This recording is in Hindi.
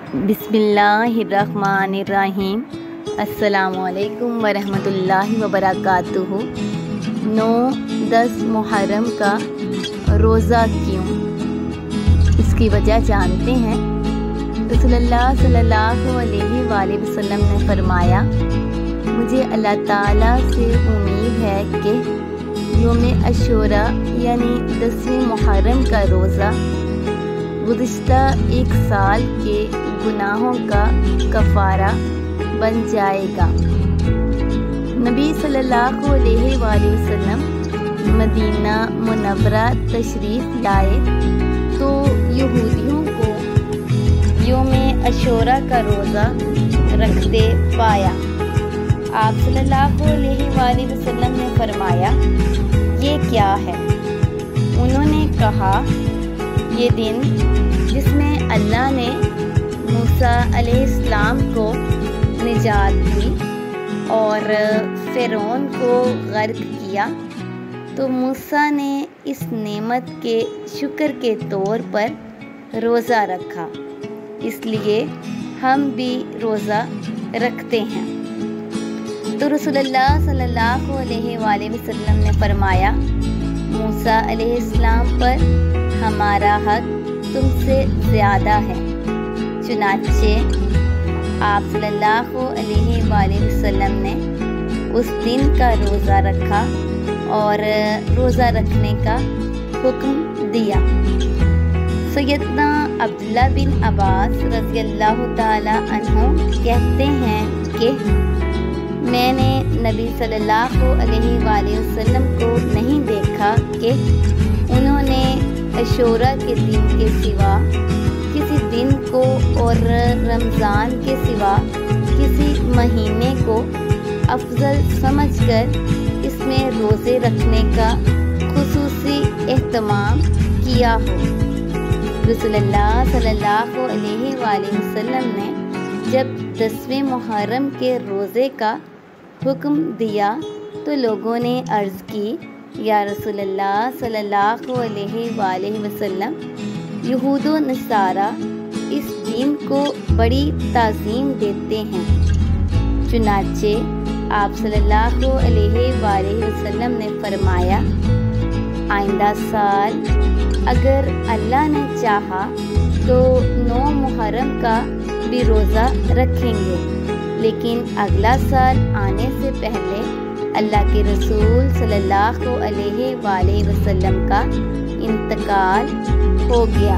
बिस्मिल्लाहिर्रहमानिर्रहीम। अस्सलामुअलैकुम वरहमतुल्लाहि वबरकातुहू। 9-10 मुहर्रम का रोज़ा क्यों? इसकी वजह जानते हैं। रसूलुल्लाह सल्लल्लाहु अलैहि वसल्लम ने फरमाया, मुझे अल्लाह ताला से उम्मीद है कि यौम अशूरा यानी 10वें मुहर्रम का रोज़ा गुज़िश्ता एक साल के गुनाहों का कफ़ारा बन जाएगा। नबी सल्लल्लाहु अलैहि वसल्लम मदीना मुनव्वरा तशरीफ़ लाए तो यहूदियों को यौम अशूरा का रोज़ा रखते पाया। आप सल्लल्लाहु अलैहि वसल्लम ने फरमाया, ये क्या है? उन्होंने कहा, ये दिन जिसमें अल्लाह ने मूसा अलैहिस्सलाम को निजात दी और फ़िरौन को गर्क किया, तो मूसा ने इस नेमत के शुक्र के तौर पर रोज़ा रखा, इसलिए हम भी रोज़ा रखते हैं। तो रसूलुल्लाह सल्लल्लाहु अलैहि वसल्लम ने फरमाया, मूसा अलैहिस्सलाम पर हमारा हक तुमसे ज़्यादा है। चुनाचे आप सल्लल्लाहु अलैहि वसल्लम ने उस दिन का रोज़ा रखा और रोज़ा रखने का हुक्म दिया। सैयदना अब्दुल्लाह बिन अब्बास रज़ियल्लाहु ताला अन्हु कहते हैं कि मैंने नबी सल्लल्लाहु अलैहि वसल्लम को नहीं देखा कि उन्होंने अशूरा के दिन के सिवा किसी दिन को और रमज़ान के सिवा किसी महीने को अफजल समझकर इसमें रोज़े रखने का खुसूसी एहतमाम किया हो। रसूलुल्लाह सल्लल्लाहु अलैहि वसल्लम ने जब 10वें मुहर्रम के रोज़े का हुक्म दिया तो लोगों ने अर्ज़ की, या रसूलुल्लाह सल्लल्लाहु अलैहि वसल्लम, यहूद व नसारा इस दिन को बड़ी ताज़ीम देते हैं। चुनाचे आप सल्लल्लाहु अलैहि वसल्लम ने फरमाया, आइंदा साल अगर अल्लाह ने चाहा तो 9 मुहर्रम का भी रोज़ा रखेंगे, लेकिन अगला साल आने से पहले अल्लाह के रसूल सल्लल्लाहु अलैहि वसल्लम का इंतकाल हो गया।